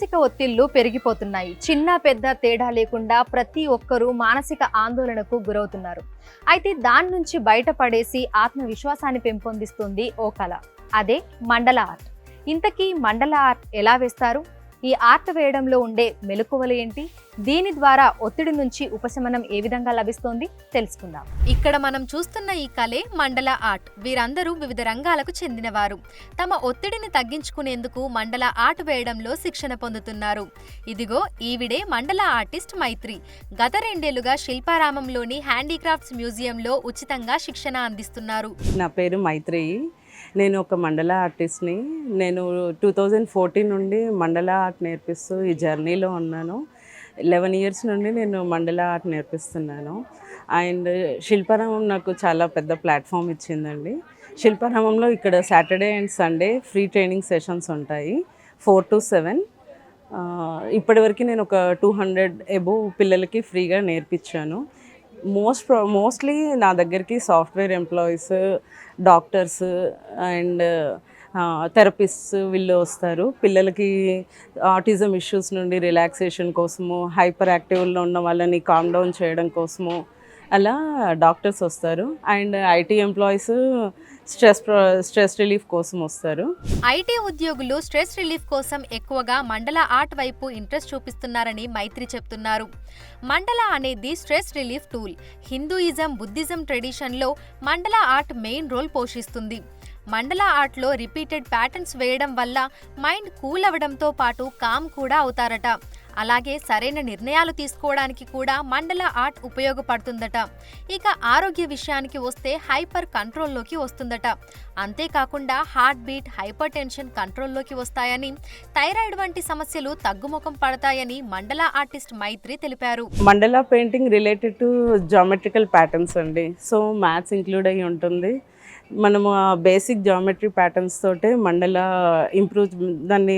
మానసిక ఒత్తిళ్లు పెరిగిపోతున్నాయి. చిన్న పెద్ద తేడా లేకుండా ప్రతి ఒక్కరూ మానసిక ఆందోళనకు గురవుతున్నారు. అయితే దాని నుంచి బయటపడేసి ఆత్మవిశ్వాసాన్ని పెంపొందిస్తుంది ఓ కళ. అదే మండల ఆర్ట్. ఇంతకీ మండల ఆర్ట్ ఎలా వేస్తారు? ఈ ఆర్ట్ వేయడంలో ఉండే మెలకువలు ఏంటి? దీని ద్వారా ఒత్తిడి నుంచి ఉపశమనం ఏ విధంగా లభిస్తోంది తెలుసుకుందాం. ఇక్కడ మనం చూస్తున్న ఈ కళే మండల ఆర్ట్. వీరందరూ వివిధ రంగాలకు చెందినవారు. తమ ఒత్తిడిని తగ్గించుకునేందుకు మండల ఆర్ట్ వేయడంలో శిక్షణ పొందుతున్నారు. ఇదిగో ఈవిడే మండల ఆర్టిస్ట్ మైత్రి. గత 2 ఏళ్లుగా శిల్పారామంలోని హ్యాండీక్రాఫ్ట్స్ మ్యూజియంలో ఉచితంగా శిక్షణ అందిస్తున్నారు. నా పేరు మైత్రి. నేను ఒక మండల ఆర్టిస్ట్ని. నేను 2014 నుండి మండల ఆర్ట్ నేర్పిస్తూ ఈ జర్నీలో ఉన్నాను. 11 ఇయర్స్ నుండి నేను మండల ఆర్ట్ నేర్పిస్తున్నాను. అండ్ శిల్పారామం నాకు చాలా పెద్ద ప్లాట్ఫామ్ ఇచ్చిందండి. శిల్పారామంలో ఇక్కడ Saturday and Sunday free training sessions ఉంటాయి 4 to 7. ఇప్పటివరకు నేను ఒక 200 అబోవ్ పిల్లలకి ఫ్రీగా నేర్పించాను. మోస్ట్లీ నా దగ్గరికి సాఫ్ట్వేర్ ఎంప్లాయీస్, డాక్టర్స్ అండ్ థెరపిస్ట్స్ వీళ్ళు వస్తారు. పిల్లలకి ఆటిజం ఇష్యూస్ నుండి రిలాక్సేషన్ కోసము, హైపర్ యాక్టివ్లో ఉన్న వాళ్ళని కామ్ డౌన్ చేయడం కోసము అలా డాక్టర్స్ వస్తారు. And IT employees stress relief కోసం వస్తారు. ఐటీ ఉద్యోగులు స్ట్రెస్ రిలీఫ్ కోసం ఎక్కువగా మండల ఆర్ట్ వైపు ఇంట్రెస్ట్ చూపిస్తున్నారని మైత్రి చెప్తున్నారు. మండల అనేది stress relief tool. Hinduism, Buddhism ట్రెడిషన్లో మండల ఆర్ట్ మెయిన్ రోల్ పోషిస్తుంది. మండల ఆర్ట్లో రిపీటెడ్ ప్యాటర్న్స్ వేయడం వల్ల మైండ్ కూల్ అవడంతో పాటు కామ్ కూడా అవుతారట. అలాగే సరైన నిర్ణయాలు తీసుకోవడానికి కూడా మండల ఆర్ట్ ఉపయోగపడుతుందట. ఇక ఆరోగ్య విషయానికి వస్తే హైపర్ కంట్రోల్లోకి వస్తుందట. అంతేకాకుండా హార్ట్ బీట్, హైపర్ టెన్షన్ కంట్రోల్లోకి వస్తాయని, థైరాయిడ్ వంటి సమస్యలు తగ్గుముఖం పడతాయని మండల ఆర్టిస్ట్ మైత్రి తెలిపారు. మండల painting related to geometrical patterns అండి. సో మ్యాథ్స్ ఇంక్లూడ్ అయ్యి ఉంటుంది. మనము ఆ బేసిక్ జామెట్రీ ప్యాటర్న్స్ తోటే మండల ఇంప్రూవ్ దాన్ని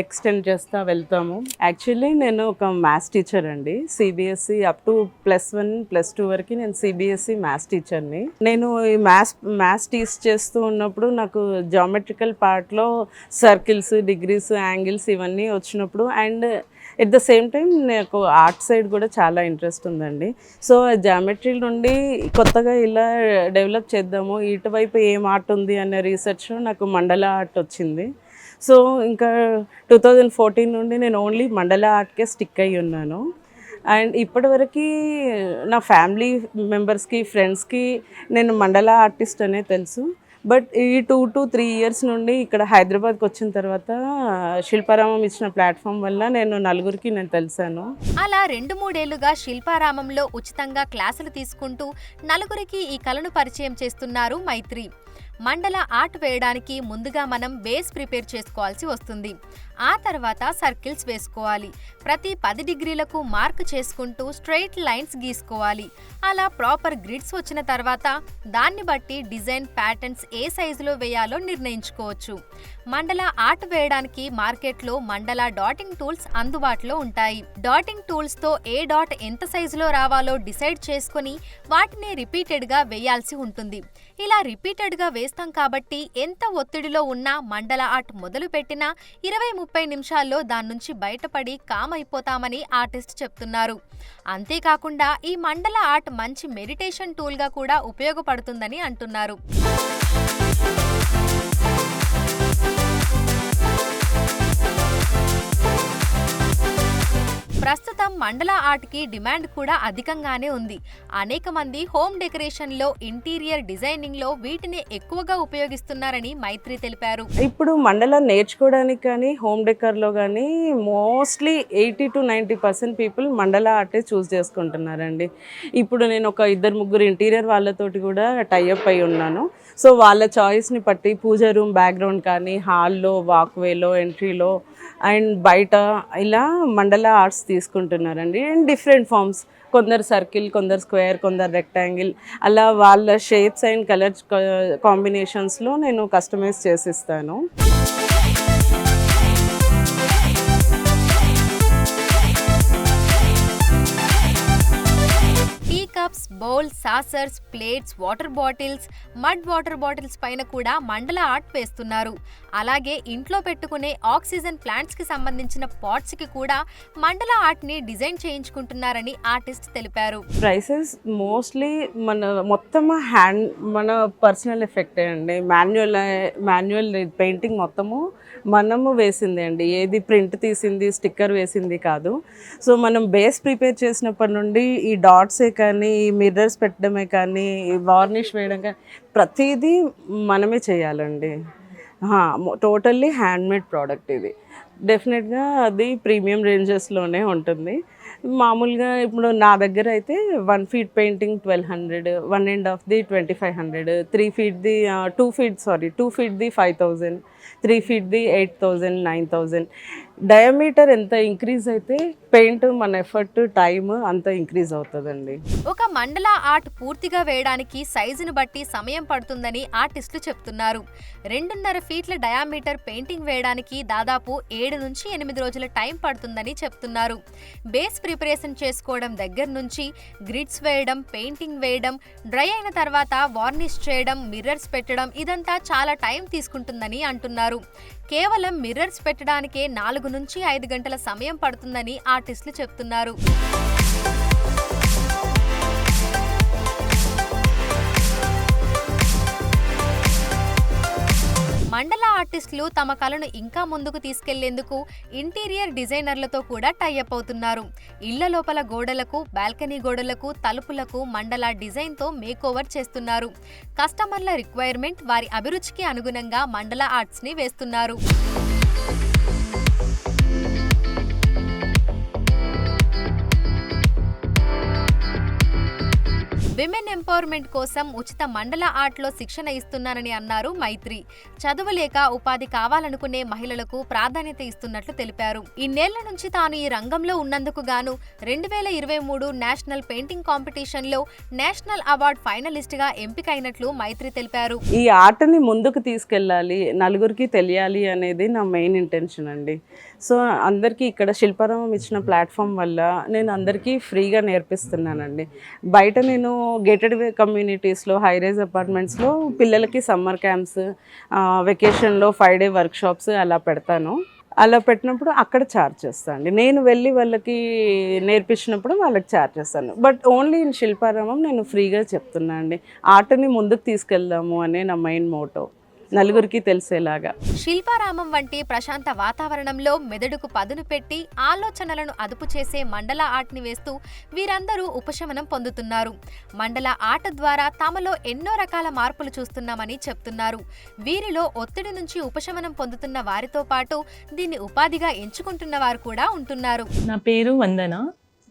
ఎక్స్టెండ్ చేస్తూ వెళ్తాము. యాక్చువల్లీ నేను ఒక మ్యాథ్స్ టీచర్ అండి. సిబిఎస్ఈ అప్ టు +1, +2 వరకు నేను సిబిఎస్ఈ మ్యాథ్స్ టీచర్ని. నేను ఈ మ్యాథ్స్ టీచ్ చేస్తూ ఉన్నప్పుడు నాకు జామెట్రికల్ పార్ట్లో సర్కిల్స్, డిగ్రీస్, యాంగిల్స్ ఇవన్నీ వచ్చినప్పుడు and at the same time నాకు ఆర్ట్ సైడ్ కూడా చాలా ఇంట్రెస్ట్ ఉందండి. సో జామెట్రీ నుండి కొత్తగా ఇలా డెవలప్ చేద్దాము, ఇటువైపు ఏం ఆర్ట్ ఉంది అనే రీసెర్చ్లో నాకు మండల ఆర్ట్ వచ్చింది. సో ఇంకా 2014 నుండి నేను ఓన్లీ మండల ఆర్ట్కే స్టిక్ అయ్యి ఉన్నాను. అండ్ ఇప్పటివరకు నా ఫ్యామిలీ మెంబర్స్కి, ఫ్రెండ్స్కి నేను మండల ఆర్టిస్ట్ అనే తెలుసు. బట్ ఈ 2 to 3 ఇయర్స్ నుండి ఇక్కడ హైదరాబాద్కి వచ్చిన తర్వాత శిల్పారామం ఇచ్చిన ప్లాట్ఫామ్ వల్ల నేను నలుగురికి నేను తెలిసాను. అలా 2-3 ఏళ్లుగా శిల్పారామంలో ఉచితంగా క్లాసులు తీసుకుంటూ నలుగురికి ఈ కళను పరిచయం చేస్తున్నారు మైత్రి. మండల ఆర్ట్ వేయడానికి ముందుగా మనం బేస్ ప్రిపేర్ చేసుకోవాల్సి వస్తుంది. ఆ తర్వాత సర్కిల్స్ వేసుకోవాలి. ప్రతి 10 డిగ్రీలకు మార్క్ చేసుకుంటూ స్ట్రెయిట్ లైన్స్ గీసుకోవాలి. అలా ప్రాపర్ గ్రిడ్స్ వచ్చిన తర్వాత దాన్ని బట్టి డిజైన్ ప్యాటర్న్స్ ఏ సైజులో వేయాలో నిర్ణయించుకోవచ్చు. మండల ఆర్ట్ వేయడానికి మార్కెట్లో మండల డాటింగ్ టూల్స్ అందుబాటులో ఉంటాయి. డాటింగ్ టూల్స్తో ఏ డాట్ ఎంత సైజులో రావాలో డిసైడ్ చేసుకుని వాటిని రిపీటెడ్గా వేయాల్సి ఉంటుంది. ఇలా రిపీటెడ్గా వేస్తాం కాబట్టి ఎంత ఒత్తిడిలో ఉన్నా మండల ఆర్ట్ మొదలు పెట్టినా 20-30 నిమిషాల్లో దాని నుంచి బయటపడి కామ్ అయిపోతామని ఆర్టిస్ట్ చెప్తున్నారు. అంతేకాకుండా ఈ మండల ఆర్ట్ మంచి మెడిటేషన్ టూల్గా కూడా ఉపయోగపడుతుందని అంటున్నారు. ప్రస్తుతం మండల ఆర్ట్కి డిమాండ్ కూడా అధికంగానే ఉంది. అనేక మంది హోమ్ డెకరేషన్లో, ఇంటీరియర్ డిజైనింగ్లో వీటిని ఎక్కువగా ఉపయోగిస్తున్నారని మైత్రి తెలిపారు. ఇప్పుడు మండల నేర్చుకోవడానికి కానీ హోమ్ డెకర్లో కానీ మోస్ట్లీ 80 to 90% పీపుల్ మండల ఆర్టే చూస్ చేసుకుంటున్నారండి. ఇప్పుడు నేను ఒక 2-3 ఇంటీరియర్ వాళ్ళతోటి కూడా టైఅప్ అయి ఉన్నాను. సో వాళ్ళ చాయిస్ని బట్టి పూజా రూమ్ బ్యాక్గ్రౌండ్ కానీ, హాల్లో, వాక్వేలో, ఎంట్రీలో అండ్ బయట ఇలా మండల ఆర్ట్స్ తీసుకుంటున్నారండి. అండ్ డిఫరెంట్ ఫార్మ్స్, కొందరు సర్కిల్, కొందరు స్క్వేర్, కొందరు రెక్టాంగిల్, అలా వాళ్ళ షేప్స్ అండ్ కలర్స్ కాంబినేషన్స్లో నేను కస్టమైజ్ చేసిస్తాను. Cups, bowls, saucers, plates, water bottles, mud water bottles పైన కూడా మండల ఆర్ట్ వేస్తున్నారు. అలాగే ఇంట్లో పెట్టుకునే ఆక్సిజన్ ప్లాంట్స్ కి సంబంధించిన పాట్స్ కి కూడా మండల ఆర్ట్ ని డిజైన్ చేయించుకుంటున్నారని ఆర్టిస్ట్ తెలిపారు. ప్రైసెస్ మోస్ట్లీ మొత్తం మన పర్సనల్ ఎఫెక్టే అండి. మాన్యువల్ పెయింటింగ్ మొత్తము మనము వేసింది అండి. ఏది ప్రింట్ తీసింది, స్టిక్కర్ వేసింది కాదు. సో మనం బేస్ ప్రిపేర్ చేసినప్పటి నుండి ఈ డాట్సే కానీ, ఈ మిర్రర్స్ పెట్టడమే కానీ, ఈ వార్నిష్ వేయడం కానీ ప్రతిదీ మనమే చేయాలండి. టోటల్లీ హ్యాండ్మేడ్ ప్రోడక్ట్ ఇది. డెఫినెట్గా అది ప్రీమియం రేంజెస్లోనే ఉంటుంది. మామూలుగా ఇప్పుడు నా దగ్గర అయితే 1 feet పెయింటింగ్ 1200, 1.5ది 2500, 2 feetది 5000, 3 feetది 8000, 9000. డయామీటర్ ఎంత ఇంక్రీజ్ అయితే పెయింట్ మన ఎఫర్ట్ టైం అంత ఇంక్రీజ్ అవుతుందండి. ఒక మండల ఆర్ట్ పూర్తిగా వేయడానికి సైజును బట్టి సమయం పడుతుందని ఆర్టిస్టులు చెప్తున్నారు. 2.5 feet డయామీటర్ పెయింటింగ్ వేయడానికి దాదాపు 7 నుంచి 8 రోజుల టైం పడుతుందని చెప్తున్నారు. బేస్ ప్రిపరేషన్ చేసుకోవడం దగ్గర నుంచి గ్రిడ్స్ వేయడం, పెయింటింగ్ వేయడం, డ్రై అయిన తర్వాత వార్నిష్ చేయడం, మిర్రర్స్ పెట్టడం ఇదంతా చాలా టైం తీసుకుంటుందని అంటున్నారు. కేవలం మిర్రర్స్ పెట్టడానికే 4 నుంచి 5 గంటల సమయం పడుతుందని ఆర్టిస్టులు చెప్తున్నారు. మండల ఆర్టిస్టులు తమ కళను ఇంకా ముందుకు తీసుకెళ్లేందుకు ఇంటీరియర్ డిజైనర్లతో కూడా టైఅప్ అవుతున్నారు. ఇళ్ల లోపల గోడలకు, బాల్కనీ గోడలకు, తలుపులకు మండల డిజైన్తో మేకోవర్ చేస్తున్నారు. కస్టమర్ల రిక్వైర్మెంట్, వారి అభిరుచికి అనుగుణంగా మండల ఆర్ట్స్ని వేస్తున్నారు. విమెన్ ఎంపవర్మెంట్ కోసం ఉచిత మండల ఆర్ట్లో శిక్షణ ఇస్తున్నానని అన్నారు మైత్రి. చదువు లేక ఉపాధి కావాలనుకునే మహిళలకు ప్రాధాన్యత ఇస్తున్నట్లు తెలిపారు. ఇన్నేళ్ల నుంచి తాను ఈ రంగంలో ఉన్నందుకు గాను 2023 నేషనల్ పెయింటింగ్ కాంపిటీషన్లో నేషనల్ అవార్డ్ ఫైనలిస్ట్ గా ఎంపికైనట్లు మైత్రి తెలిపారు. ఈ ఆర్ట్ని ముందుకు తీసుకెళ్ళాలి, నలుగురికి తెలియాలి అనేది నా మెయిన్ ఇంటెన్షన్ అండి. సో అందరికీ ఇక్కడ శిల్పారామం ఇచ్చిన ప్లాట్ఫామ్ వల్ల నేను అందరికీ ఫ్రీగా నేర్పిస్తున్నానండి. బయట నేను గేటెడ్ కమ్యూనిటీస్లో, హై రైజ్ అపార్ట్మెంట్స్లో పిల్లలకి సమ్మర్ క్యాంప్స్, వెకేషన్లో 5 day వర్క్షాప్స్ అలా పెడతాను. అలా పెట్టినప్పుడు అక్కడ ఛార్జ్ చేస్తాను అండి. నేను వెళ్ళి వాళ్ళకి నేర్పించినప్పుడు వాళ్ళకి ఛార్జ్ చేస్తాను. బట్ ఓన్లీ ఇన్ శిల్పారామం నేను ఫ్రీగా చెప్తున్నా అండి. ఆర్ట్ని ముందుకు తీసుకెళ్దాము అనే నా మెయిన్ మోటో, నలుగురికి తెలిసేలాగా. శిల్పారామం వంటి ప్రశాంత వాతావరణంలో మెదడుకు పదును పెట్టి ఆలోచనలను అదుపు చేసే మండల ఆర్ట్ని వేస్తూ వీరందరూ ఉపశమనం పొందుతున్నారు. మండల ఆర్ట్ ద్వారా తమలో ఎన్నో రకాల మార్పులు చూస్తున్నామని చెప్తున్నారు. వీరిలో ఒత్తిడి నుంచి ఉపశమనం పొందుతున్న వారితో పాటు దీన్ని ఉపాధిగా ఎంచుకుంటున్న వారు కూడా ఉంటున్నారు. నా పేరు వందన.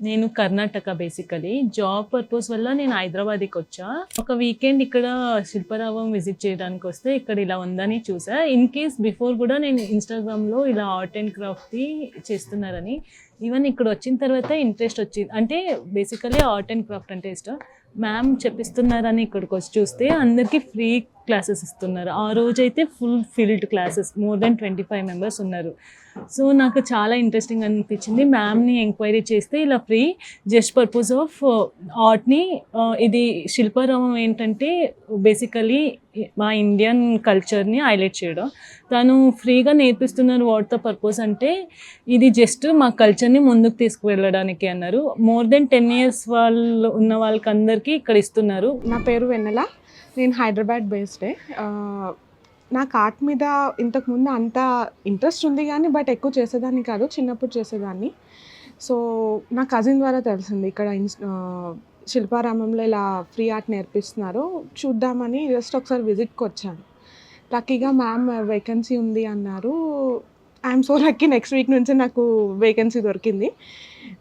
నేను కర్ణాటక బేసికలీ. జాబ్ పర్పస్ వల్ల నేను హైదరాబాద్కి వచ్చా. ఒక వీకెండ్ ఇక్కడ శిల్పారామం విజిట్ చేయడానికి వస్తే ఇక్కడ ఇలా ఉందని చూసా. ఇన్ కేస్ బిఫోర్ కూడా నేను ఇన్స్టాగ్రామ్లో ఇలా ఆర్ట్ అండ్ క్రాఫ్ట్ది చేస్తున్నారని, ఈవెన్ ఇక్కడ వచ్చిన తర్వాత ఇంట్రెస్ట్ వచ్చింది. అంటే బేసికలీ ఆర్ట్ అండ్ క్రాఫ్ట్ అంటే ఇష్టం. మ్యామ్ చెప్పిస్తున్నారని ఇక్కడికి వచ్చి చూస్తే అందరికీ ఫ్రీ క్లాసెస్ ఇస్తున్నారు. ఆ రోజైతే full field classes, more than 25 members ఉన్నారు. సో నాకు చాలా ఇంట్రెస్టింగ్ అనిపించింది. మ్యామ్ని ఎంక్వైరీ చేస్తే ఇలా ఫ్రీ, జస్ట్ పర్పస్ ఆఫ్ ఆర్ట్ని. ఇది శిల్పారామం ఏంటంటే బేసికలీ మా ఇండియన్ కల్చర్ని హైలైట్ చేయడం. తను ఫ్రీగా నేర్పిస్తున్నారు. వాట్ ద పర్పస్ అంటే ఇది జస్ట్ మా కల్చర్ని ముందుకు తీసుకువెళ్ళడానికి అన్నారు. మోర్ దెన్ 10 years వాళ్ళు ఉన్న వాళ్ళకి అందరికీ ఇక్కడ ఇస్తున్నారు. నా పేరు వెన్నెల. నేను హైదరాబాద్ బేస్డే. నాకు ఆర్ట్ మీద ఇంతకుముందు అంత ఇంట్రెస్ట్ ఉంది కానీ బట్ ఎక్కువ చేసేదాన్ని కాదు, చిన్నప్పుడు చేసేదాన్ని. సో నా కజిన్ ద్వారా తెలిసింది ఇక్కడ శిల్పారామంలో ఇలా ఫ్రీ ఆర్ట్ నేర్పిస్తున్నారు, చూద్దామని జస్ట్ ఒకసారి విజిట్కి వచ్చాను. లక్కీగా మ్యామ్ వేకెన్సీ ఉంది అన్నారు. I'm so lucky, next week నుంచి నాకు వేకెన్సీ దొరికింది.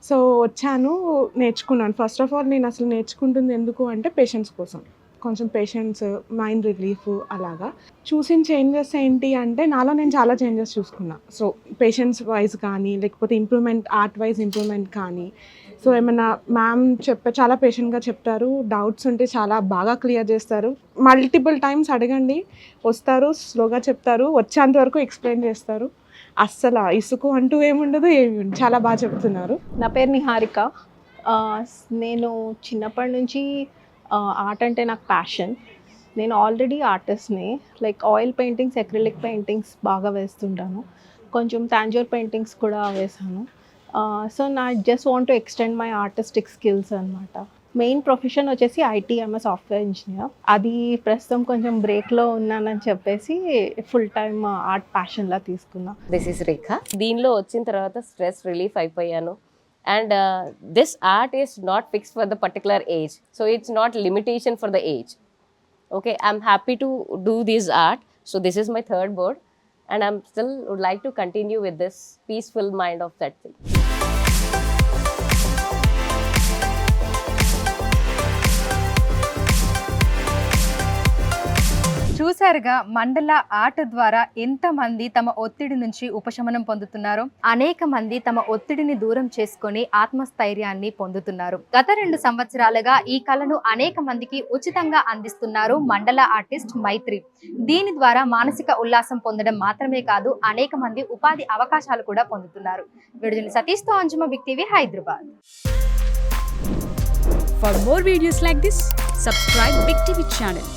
సో వచ్చాను, నేర్చుకున్నాను. ఫస్ట్ ఆఫ్ ఆల్ నేను అసలు నేర్చుకుంటుంది ఎందుకు అంటే పేషెన్స్ కోసం. కొంచెం పేషెన్స్, మైండ్ రిలీఫ్ అలాగా. చూసిన చేంజెస్ ఏంటి అంటే నాలో నేను చాలా చేంజెస్ చూసుకున్నా. సో పేషెన్స్ వైజ్ కానీ లేకపోతే ఇంప్రూవ్మెంట్, ఆర్ట్ వైజ్ ఇంప్రూవ్మెంట్ కానీ. సో ఏమైనా మ్యామ్ చాలా పేషెంట్గా చెప్తారు, డౌట్స్ ఉంటే చాలా బాగా క్లియర్ చేస్తారు. మల్టిపుల్ టైమ్స్ అడగండి, వస్తారు, స్లోగా చెప్తారు, వచ్చేంత వరకు ఎక్స్ప్లెయిన్ చేస్తారు. అస్సలు ఇసుకు అంటూ ఏముండదు, ఏమి చాలా బాగా చెప్తున్నారు. నా పేరు నిహారిక. నేను చిన్నప్పటి నుంచి ఆర్ట్ అంటే నాకు ప్యాషన్. నేను ఆల్రెడీ ఆర్టిస్ట్‌ని. Like oil paintings, acrylic paintings బాగా వేస్తుంటాను. కొంచెం టాంజూర్ పెయింటింగ్స్ కూడా వేశాను. సో నా just want to extend my artistic skills అనమాట. మెయిన్ ప్రొఫెషన్ వచ్చేసి ఐఎమ్ సాఫ్ట్వేర్ ఇంజనీర్. అది ప్రస్తుతం కొంచెం బ్రేక్‌లో ఉన్నానని చెప్పేసి ఫుల్ టైమ్ ఆర్ట్ ప్యాషన్‌లా తీసుకున్నా. దిస్ ఈస్ రేఖ. దీనిలో వచ్చిన తర్వాత స్ట్రెస్ రిలీఫ్ అయిపోయాను. And this art is not fixed for the particular age, so it's not limitation for the age. Okay, I'm happy to do this art. So this is my third board, and I'm still would like to continue with this peaceful mind of that thing. చూశారుగా మండల ఆట ద్వారా ఎంతమంది తమ ఒత్తిడి నుంచి ఉపశమనం పొందుతున్నారో. అనేక మంది తమ ఒత్తిడిని దూరం చేసుకొని ఆత్మస్థైర్యాన్ని పొందుతున్నారు. గత 2 సంవత్సరాలుగా ఈ కళను అనేక మందికి ఉచితంగా అందిస్తున్నారు మండల ఆర్టిస్ట్ మైత్రి. దీని ద్వారా మానసిక ఉల్లాసం పొందడం మాత్రమే కాదు, అనేక మంది ఉపాధి అవకాశాలు కూడా పొందుతున్నారు. విడుదల సతీష్తో Anjuma, Big TV, Hyderabad. For more videos like this, subscribe Big TV channel.